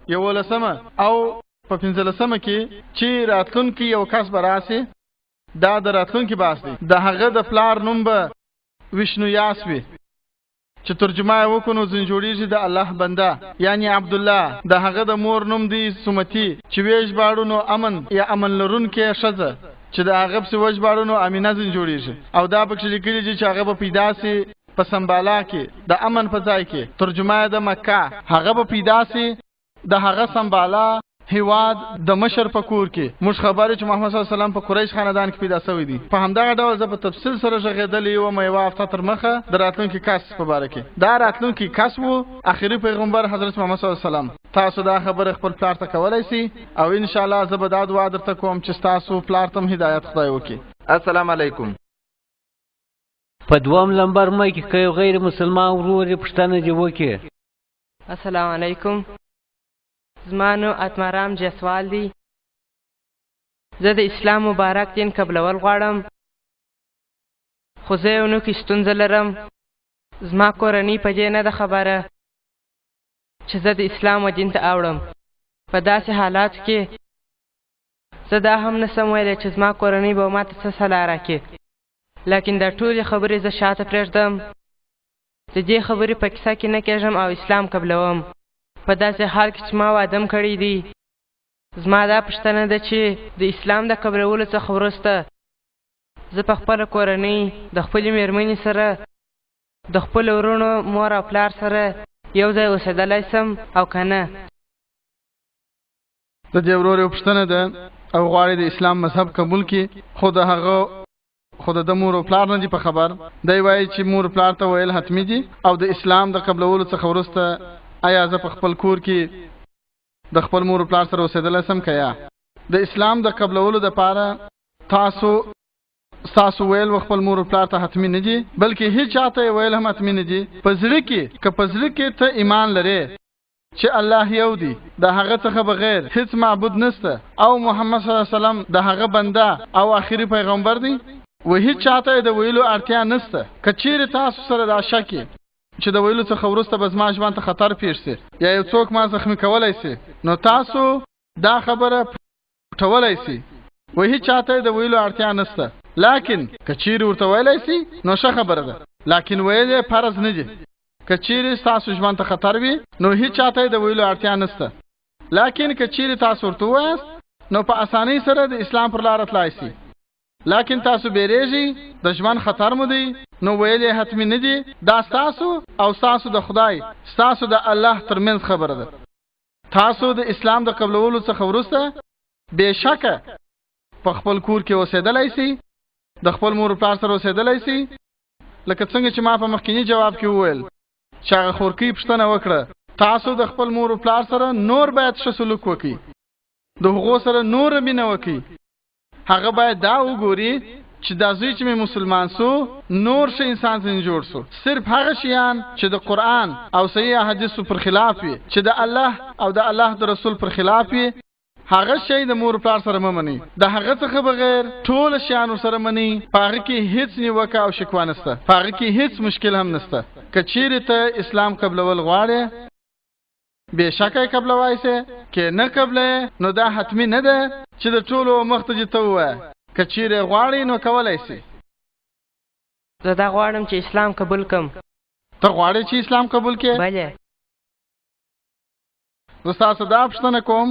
11 او په 15 کې چې راتلونکي یو کس براسي دا د راتلونکي باس دی د هغه د پلار نوم به وشنو یاس وي چې ترجمه وکړو ځین جوړیږي د الله بنده یعنی عبد الله د هغه د مور نوم دی سمتی چې ویش باړو نو امن یا امن لرون کې شزه چې د هغه په وجه باړو نو امینه ځین جوړیږي او دا پکې لیکلي چې هغه په پیدا سي په سمبالا کې د امن په ځای کې ترجمه د مکه هغه په پیدا سي د هغه سمبالا هیواد د مشر په کور کې مش خبره چې محمد صلی الله علیه وسلم په قریش خاندان کې پیدا شوی دی په همدغه ډول زه په تفصیل سره ژغېدلې و مې وافته تر مخه د راتلونکي کس په باره کې دا راتلونکي کس وو اخري پیغمبر حضرت محمد صلی الله علیه وسلم تاسو دا خبره خپل پلار ته کولای شئ او ان شاء الله زه به دا دعا درته کوم چې تاسو پلار ته هدایت خدای وکړي. السلام علیکم. په دوام لمبر مې کې غیر مسلمان ورور پښتنه دی وکي. السلام علیکم. زمانو اتمارام جسوال دی. زه د اسلام مبارک دین قبلول غواړم خو زه یو نو کې ستونزه لرم. زما کورنۍ په دې نه ده خبره چې زه د اسلام و دین ته اوړم. په داسې حالاتو کې زه دا هم نسم ویلی چې زما کورنۍ به ماته څه صلاح راکړي لیکن دا ټولې خبرې زه شاته پرېږدم د دې خبرې په کیسه کې نه کېږم او اسلام قبلوم. په داسې حال کې چې ما وعدم کړی دی زما دا پوښتنه ده چې د اسلام د قبلولو څخه وروسته زه په خپله کورنۍ د خپلې مېرمنې سره د خپلو وروڼو مور او پلار سره یو ځای اوسېدلی سم او که نه. د دې ورور یو پوښتنه ده او غواړي د اسلام مذهب قبول کړي خو د هغه خود د مور او پلار نه دی په خبر دی وایي چې مور پلار ته ویل حتمی دي او د اسلام د قبلولو څخه وروسته آیا زه په خپل کور کې د خپل مور او پلار سره اوسېدلی سم که یا د اسلام د قبلولو دپاره تاسو ویل و خپل مور او پلار ته حتمی نه دي بلکې هیڅ چاته یې ویل هم حتمی نه دي. په زړه کې که په زړه کې ته ایمان لرې چې الله یو دی د هغه څخه بغیر هیڅ معبود نشته او محمد صلی الله علیه وسلم د هغه بنده او آخري پیغمبر دی و هیڅ چاته د ویلو اړتیا نشته. که چیرې تاسو سره دا شک چې د ویلو څخه وروسته به زما ژوند ته خطر پیښ شي یا یو څوک ما زخمي کولی شي نو تاسو دا خبره پټولی شي و هیڅ چاته د ویلو اړتیا نشته. لیکن که چیرې ورته ویلی شي نو ښه خبره ده لیکن ویل یې فرض نه دي. که چیرې ستاسو ژوند ته خطر وي نو هیڅ چاته د ویلو اړتیا نشته. لیکن که چیرې تاسو ورته ووایاست نو په اسانۍ سره د اسلام پر لاره تلای شي. لیکن تاسو بیریږئ د ژوند خطر مو دی نو ویل یې حتمي نه دي. دا ستاسو او ستاسو د خدای ستاسو د الله ترمنځ خبره ده. تاسو د اسلام د قبلولو څخه وروسته بېشکه په خپل کور کې اوسېدلی شئ د خپل مور او پلار سره اوسېدلی شئ لکه څنګه چې ما په مخکیني جواب کې وویل چې هغه خورکۍ پوښتنه وکړه تاسو د خپل مور او پلار سره نور باید ښه سلوک وکړئ د هغو سره نوره مینه وکړئ. هغه باید دا وګوري چې دا زوی چې مې مسلمان سو نور ښه انسان ځینې جوړ سو. صرف هغه شیان چې د قرآن او صحیح احادیثو پر خلاف وي چې د الله او د الله د رسول پر خلاف وي هغه شی د مور پلار سره مه منئ. د هغه څخه بغیر ټوله شیان ورسره منئ. په هغه کې هیڅ نیوکه او شکوه نشته. په هغه کې هیڅ مشکل هم نشته. که چیرې ته اسلام قبلول غواړې بېشکه یې قبلوای سې که نه قبله نو دا حتمي نه ده چې د ټولو مخ ته دې ته ووایه. که چیرې غواړې نو کولی سې. زه دا غواړم چې اسلام قبول کړم. ته غواړې چې اسلام قبول کړې؟ بله. زه ستاسو دا پوښتنه کوم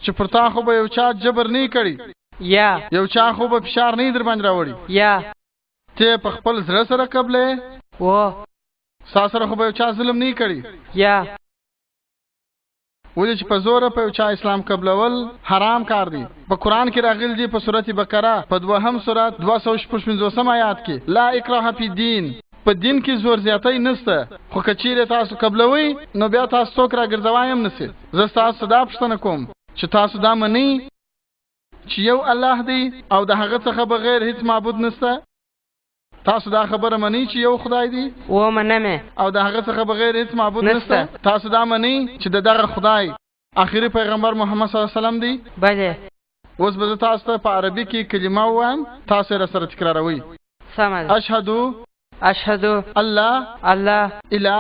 چې پر تا خو به یو چا جبر نه کړي یا یو چا خو به فشار نه در باندې راوړي یا ته په خپل زړه سره قبلې و ستا سره خو به یو چا ظلم نه کړي یا ولې چې په زوره په یو چا اسلام قبلول حرام کار دی. په قرآن کې راغلی دی په سورت بقره په 2 سورت 255 آیات کې لا اکراه فی الدین په دین کې زور زیاتی نشته. خو که چیرې تاسو قبلوئ نو بیا تاسو څوک راګرځوای هم نشئ. زه ستاسو دا پوښتنه کوم چې تاسو دا منئ چې یو الله دی او د هغه څخه بغیر هیڅ معبود نشته. تاسو دا خبره منئ چې یو خدای دی و منمه او د هغه څخه بغیر هیڅ معبود نشته. تاسو دا منئ چې دغه خدای آخري پیغمبر محمد صلی الله علیه وسلم دی. بله. اوس به تاسو ته په عربي کې کلمه ووایم تاسو یې سره تکراروئ. سمه ده. اشهد الله اله الا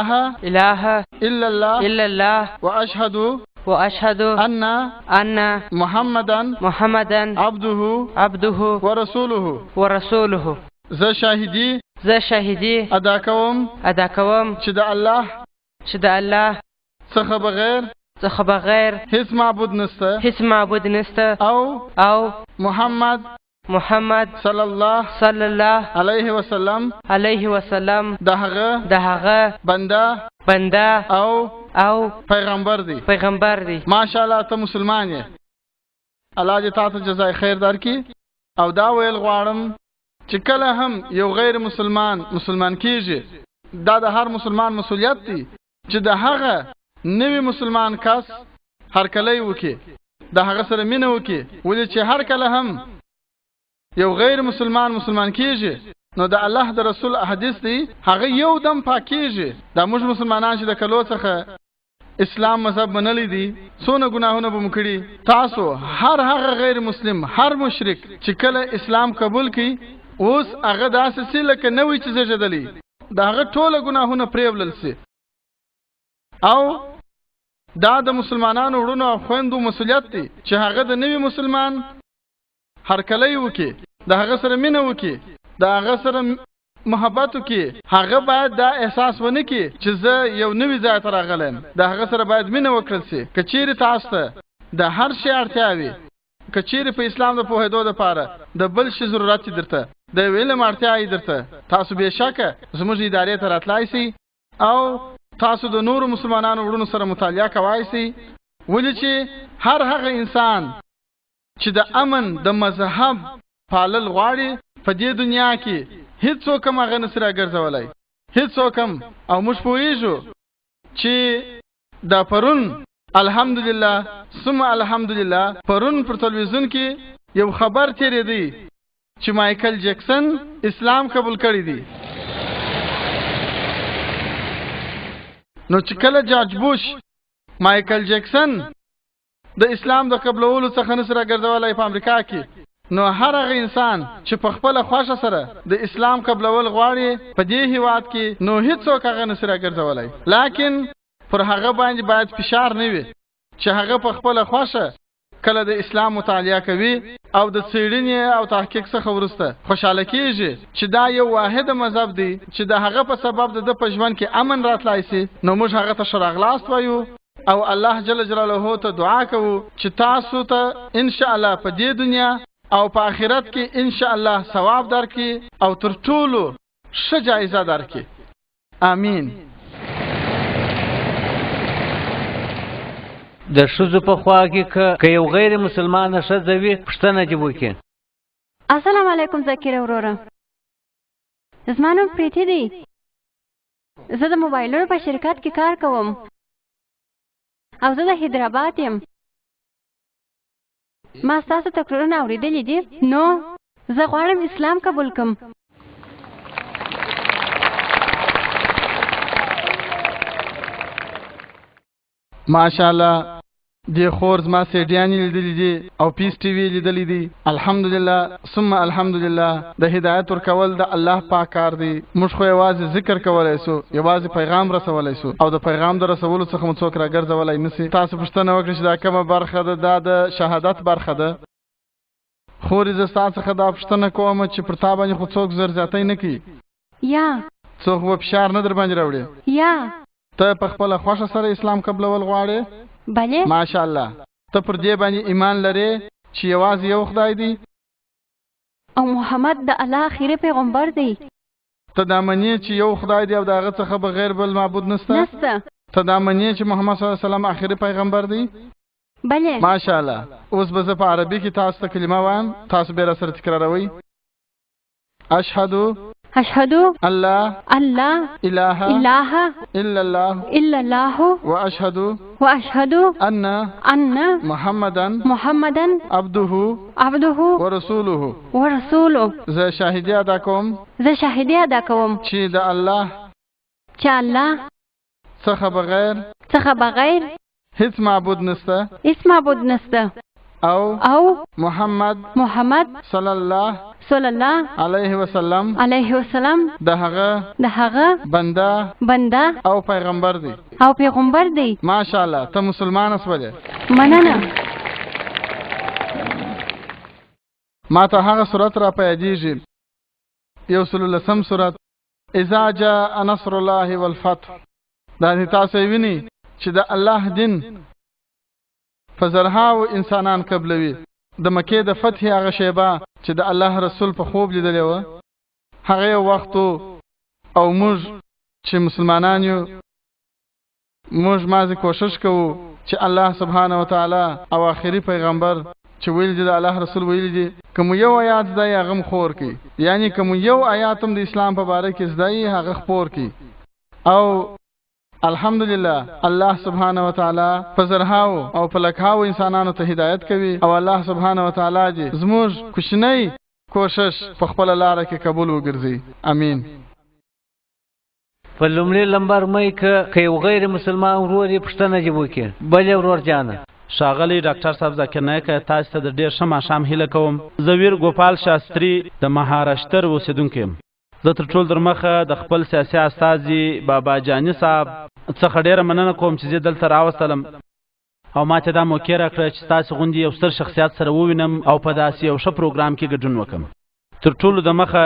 الله الا الله واشهد وأشهد أن محمدا عبده ورسوله زه شاهدی ادا کوم چې د الله څخه بغیر هیڅ معبود نسته او محمد صلی الله علیه وسلم دهغه بنده او پیغمبر دی. ماشاءالله ته مسلمان یې. الله دې تاسو جزای خیر درکړي. او دا ویل غواړم چې کله هم یو غیر مسلمان کیږي، دا د هر مسلمان مسؤلیت دی چې د هغه نوی مسلمان کس هرکلی وکي، د هغه سره مینه وکي. ولې چې هر کله هم یو غیر مسلمان کیږي، نو د الله د رسول حدیث دی هغه یو دم پاکیږي. دا موږ مسلمانان چې د کلو څخه اسلام مذهب منلی دي، څونه ګناهونه به مکړي. تاسو هر غیر مسلم، هر مشرک چې کله اسلام قبول کړي، اوس هغه داسې سي لکه نوې چې زیږېدلی، د هغه ټوله ګناهونه پرېولل سي. او دا د مسلمانانو وروڼو او خویندو مسؤلیت دی چې هغه د نوي مسلمان هرکلی وکي، د هغه سره مینه وکي، د هغه سره محبت وکي. هغه باید دا احساس ونه کړي چې زه یو نوی ځای ته راغلی، د هغه سره باید مینه وکړل سي. که چیرې تاسو ته د هر شي اړتیا وي، که چیرې په اسلام د پوهېدو دپاره د بل شي ضرورت درته، د علم اړتیا یې درته، تاسو بېشکه زموږ ادارې ته راتلای سئ او تاسو د نورو مسلمانانو وروڼو سره مطالعه کوای سئ. ولې چې هر هغه انسان چې د امن د مذهب پالل غواړي، په دې دنیا کې هیڅوک هم هغه نسي راګرځولی، هیڅوک هم. او موږ پوهېږو چې دا پرون الحمدلله ثم الحمدلله پرون پر تلویزیون کې یو خبر تېرېدی چې مایکل جکسن اسلام قبول کړی دی. نو چې کله جورج بوش مایکل جکسن د اسلام د قبولولو څخه نسي راګرځولی په امریکا کې، نو هر هغه انسان چې په خپله خوښه سره د اسلام قبولول غواړي په دې هیواد کې، نو هیڅوک هغه نسي راګرځولی. لیکن پر هغه باندې باید فشار نه وي چې هغه په خپله خوښه کله د اسلام مطالعه کوي او د څېړنې او تحقیق څخه وروسته خوشحاله کیږي چې دا یو واحد مذهب دی چې د هغه په سبب د په ژوند کې امن راتلای سي. نو موږ هغه ته ښه راغلاست وایو او الله جل جلاله ته دعا کوو چې تاسو ته ان شاء الله په دې دنیا او په آخرت کې ان شاء الله ثواب درکړي او تر ټولو ښه جایزه درکړي. امین. د ښځو په خوا کې که یو غیر مسلمانه ښځه وي، پوښتنه دې وکړي. السلام علیکم ذاکر وروره، زما نوم پریتی دی. زه د موبایلونو په شرکت کې کار کوم او زه د حیدرآباد یم. ما ستاسو تقریرونه اورېدلي دي، نو زه غواړم اسلام قبول کړم. ماشاءالله دی خور زما سیډیانې لیدلې دي او پیس ټي وي لیدلې دي. الحمدلله ثم الحمدلله. د هدایت ورکول د الله پاک کار دی. موږ خو یوازې ذکر کولی سو، یوازې پیغام رسولی سو، او د پیغام د رسولو څخه مو څوک راګرځولی نسي. تاسو پوښتنه وکړئ چې دا کومه برخه ده؟ دا د شهادت برخه ده. خورې زه ستا څخه دا پوښتنه کوم چې پر تا باندې خو څوک زر زیاتی نه کوي؟ یا څوک به فشار نه در باندې راوړي؟ یا ته په خپله خوښه سره اسلام قبلول غواړې؟ بله. ماشاءالله. ته پر دې باندې ایمان لرې چې یوازې یو خدای دی او محمد د الله آخري پیغمبر دی؟ ته دا منې چې یو خدای دی او د هغه څخه بغیر بل معبود نسته؟ ته دا منې چې محمد صلی الله علیه وسلم آخري پیغمبر دی؟ بله. ماشاءالله. اوس به زه په عربي کې تاسو ته کلمه وایم، تاسو بیا راسره تکراروئ. اشهد الله اله الا الله واشهد ان محمدا عبده ورسوله. زه شاهدی ادا کوم چې د الله څخه بغیر هیڅ معبود نسته او محمد صلی الله صلی الله علیه وسلم د هغه بنده او پیغمبر دی ماشاءالله ته مسلمان اسوله مننه ما ته هغه سورت را پیدیږي 110 سورت اذا جاء نصر الله والفتح دا تاسو ویني چې د الله دین فزرهاو انسانان قبلوي د مکه د فتح هغه شیبه چې د الله رسول په خوب لیدلی و هغه وخت او موږ چې مسلمانان یو موږ مازه کوشش کوو چې الله سبحانه وتعالى او آخري پیغمبر چې ویل دي د الله رسول ویل دي کوم یو آیات د هغه خور کی یعنی کوم یو آیات د اسلام په باره کې زدای هغه خور کی او الحمدلله الله سبحانه وتعالى فزرهاو او پلکاو انسانانو ته هدایت کوي او الله سبحانه وتعالى دې زموږ کوشنی کوشش په خپل لار کې قبول وګرځي امين په لومړي لمبر مې که یو غیر مسلمان ورور یې پښتنه جوړ کړي بل ورور جانه ښاغلی ډاکټر صاحب ذاکر نایک تاسو ته د ډیر ښه ماښام هیله کوم زه ویر ګوپال شاستري د مهاراشټر اوسیدونکی یم زه تر ټولو در مخه د خپل سیاسي استازي بابا جاني صاحب څخه ډیره مننه کوم چې زه دلته راوستلم او ما ته دا موقع راکړه چې تاسو غوندې یو ستر شخصیت سره ووینم او په داسې یو ښه پروګرام کې ګډون وکړم تر ټولو د مخه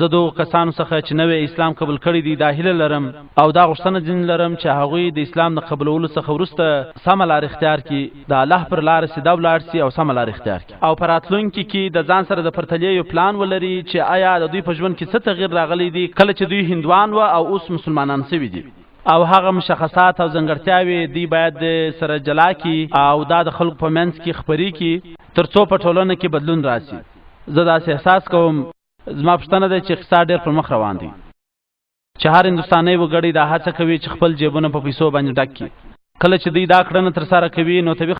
زه دغو کسانو څخه چې نوی اسلام قبول کړی دی دا هیله لرم او دا غوښتنه ځینې لرم چې هغوی د اسلام د قبولولو څخه وروسته سمه لار اختیار کړي د الله پر لاره سیده ولاړ سي او سمه لار اختیار کړي او په راتلونکي کې د ځان سره د پرتلې یو پلان ولري چې آیا د دوی په ژوند کې څه تغییر راغلی دی کله چې دوی هندوان و او اوس مسلمانان سوي دي او هغه مشخصات او ځانګړتیاوې دی باید سره جلا کړي او دا د خلکو په منځ کې خپرې کړي تر څو په ټولنه کې بدلون راسي زه داسې احساس کوم زما پښتنه ده چې اقتصاد ډېر پر مخ روان دی چې هر هندوستانی وګړی دا هڅه کوي چې خپل جیبونه په پیسو باندې ډک کړي کله چې دوی دا کړنه ترسره کوي نو طبیعي